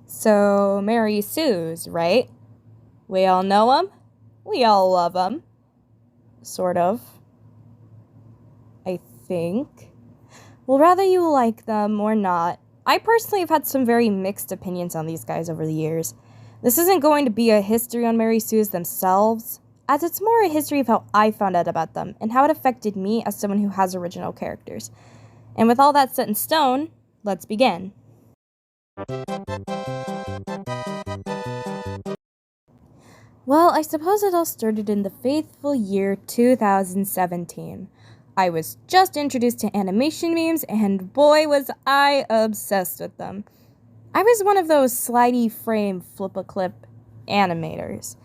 So, Mary Sue's, right? We all know him. We all love him. Sort of. I think. Well, whether you like them or not, I personally have had some very mixed opinions on these guys over the years. This isn't going to be a history on Mary Sue's themselves, as it's more a history of how I found out about them and how it affected me as someone who has original characters. And with all that set in stone, let's begin. Well, I suppose it all started in the faithful year 2017. I was just introduced to animation memes, and boy was I obsessed with them. I was one of those slidey frame flip-a-clip animators.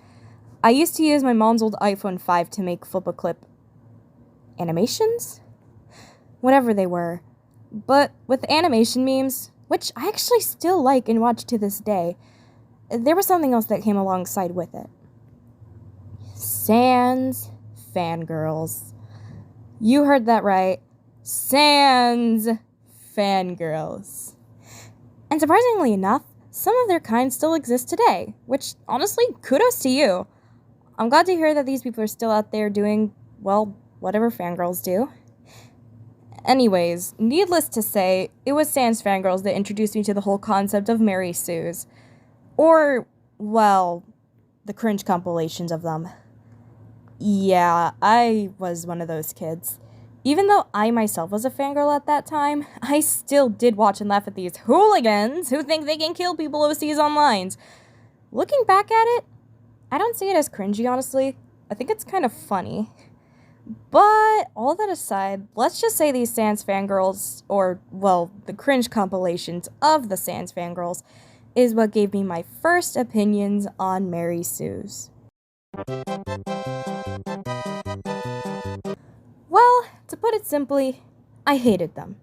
I used to use my mom's old iPhone 5 to make flip-a-clip animations? Whatever they were. But with animation memes, which I actually still like and watch to this day, there was something else that came alongside with it. Sans fangirls. You heard that right. Sans fangirls. And surprisingly enough, some of their kind still exist today, which honestly, kudos to you. I'm glad to hear that these people are still out there doing, well, whatever fangirls do. Anyways, needless to say, it was Sans fangirls that introduced me to the whole concept of Mary Sue's. Or, well, the cringe compilations of them. Yeah, I was one of those kids. Even though I myself was a fangirl at that time, I still did watch and laugh at these hooligans who think they can kill people overseas online. Looking back at it, I don't see it as cringy, honestly. I think it's kind of funny. But, all that aside, let's just say these Sans fangirls, or, well, the cringe compilations of the Sans fangirls, is what gave me my first opinions on Mary Sue's. Well, to put it simply, I hated them.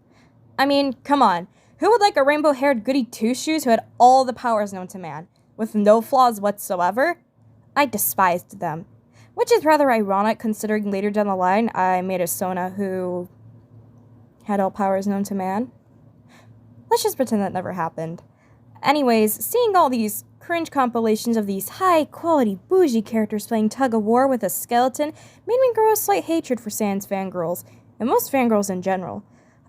I mean, come on, who would like a rainbow-haired goody two-shoes who had all the powers known to man, with no flaws whatsoever? I despised them, which is rather ironic considering later down the line I made a Sona who had all powers known to man. Let's just pretend that never happened. Anyways, seeing all these cringe compilations of these high-quality bougie characters playing tug-of-war with a skeleton made me grow a slight hatred for Sans fangirls, and most fangirls in general.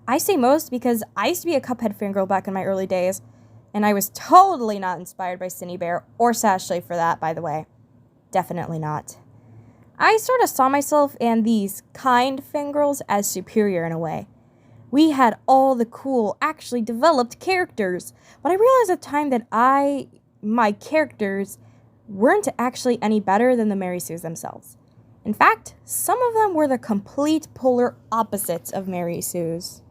I say most because I used to be a Cuphead fangirl back in my early days, and I was totally not inspired by Cindy Bear, or Sashley for that, by the way. Definitely not. I sort of saw myself and these kind fangirls as superior in a way. We had all the cool, actually developed characters, but I realized at the time that my characters weren't actually any better than the Mary Sue's themselves. In fact, some of them were the complete polar opposites of Mary Sue's.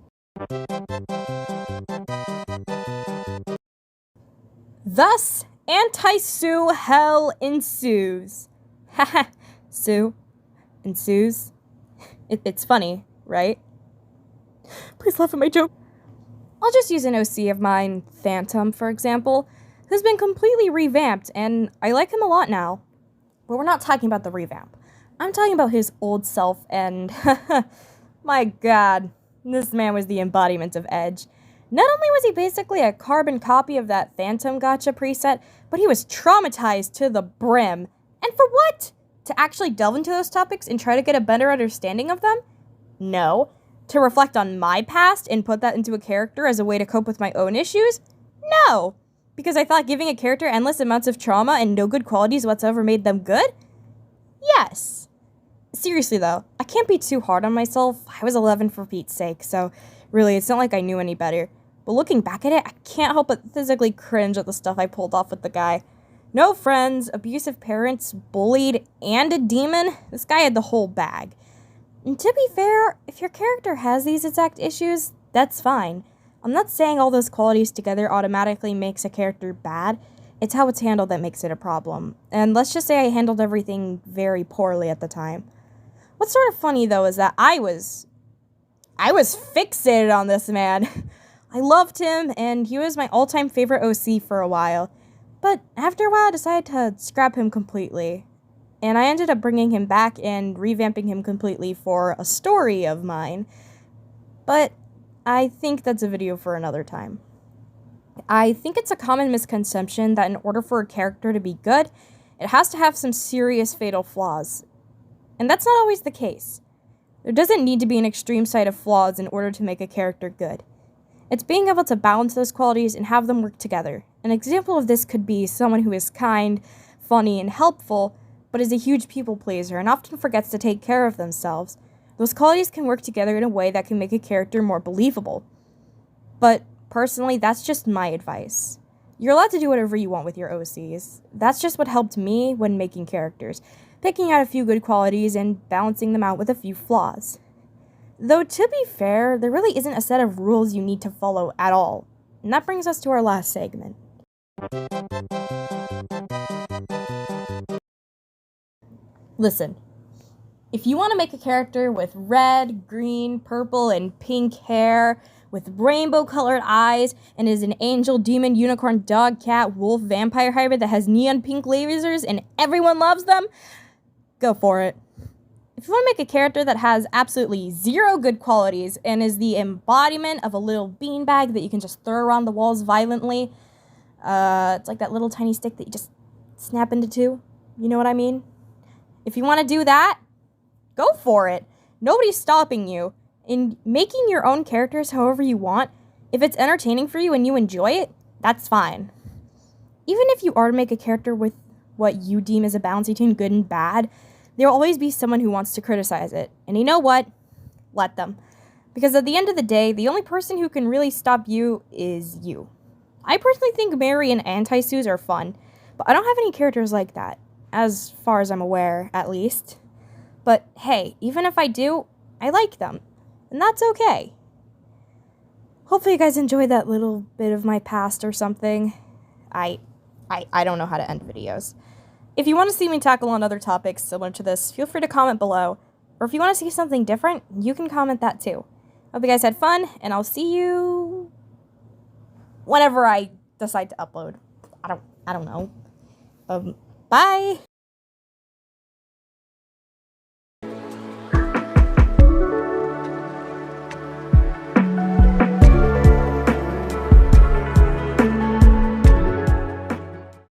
Thus, anti-Sue hell ensues. Haha, Sue ensues. It's funny, right? Please laugh at my joke. I'll just use an OC of mine, Phantom, for example, who's been completely revamped, and I like him a lot now. But we're not talking about the revamp. I'm talking about his old self, and my god, this man was the embodiment of edge. Not only was he basically a carbon copy of that Phantom Gotcha preset, but he was traumatized to the brim. And for what? To actually delve into those topics and try to get a better understanding of them? No. To reflect on my past and put that into a character as a way to cope with my own issues? No. Because I thought giving a character endless amounts of trauma and no good qualities whatsoever made them good? Yes. Seriously though, I can't be too hard on myself. I was 11 for Pete's sake, so really it's not like I knew any better. But looking back at it, I can't help but physically cringe at the stuff I pulled off with the guy. No friends, abusive parents, bullied, and a demon. This guy had the whole bag. And to be fair, if your character has these exact issues, that's fine. I'm not saying all those qualities together automatically makes a character bad. It's how it's handled that makes it a problem. And let's just say I handled everything very poorly at the time. What's sort of funny, though, is that I was fixated on this man. I loved him, and he was my all-time favorite OC for a while. But after a while, I decided to scrap him completely. And I ended up bringing him back and revamping him completely for a story of mine. But I think that's a video for another time. I think it's a common misconception that in order for a character to be good, it has to have some serious fatal flaws. And that's not always the case. There doesn't need to be an extreme set of flaws in order to make a character good. It's being able to balance those qualities and have them work together. An example of this could be someone who is kind, funny, and helpful, but is a huge people pleaser and often forgets to take care of themselves. Those qualities can work together in a way that can make a character more believable. But personally, that's just my advice. You're allowed to do whatever you want with your OCs. That's just what helped me when making characters, picking out a few good qualities and balancing them out with a few flaws. Though to be fair, there really isn't a set of rules you need to follow at all. And that brings us to our last segment. Listen, if you want to make a character with red, green, purple, and pink hair, with rainbow-colored eyes, and is an angel, demon, unicorn, dog, cat, wolf, vampire hybrid that has neon pink lasers and everyone loves them, go for it. If you want to make a character that has absolutely zero good qualities and is the embodiment of a little beanbag that you can just throw around the walls violently, it's like that little tiny stick that you just snap into two, you know what I mean? If you want to do that, go for it. Nobody's stopping you. In making your own characters however you want, if it's entertaining for you and you enjoy it, that's fine. Even if you are to make a character with what you deem as a balance between good and bad, there will always be someone who wants to criticize it. And you know what? Let them. Because at the end of the day, the only person who can really stop you is you. I personally think Mary and Anti-Sues are fun, but I don't have any characters like that, as far as I'm aware, at least. But hey, even if I do, I like them. And that's okay. Hopefully you guys enjoyed that little bit of my past or something. I don't know how to end videos. If you want to see me tackle on other topics similar to this, feel free to comment below. Or if you want to see something different, you can comment that too. Hope you guys had fun, and I'll see you whenever I decide to upload. I don't know. Bye!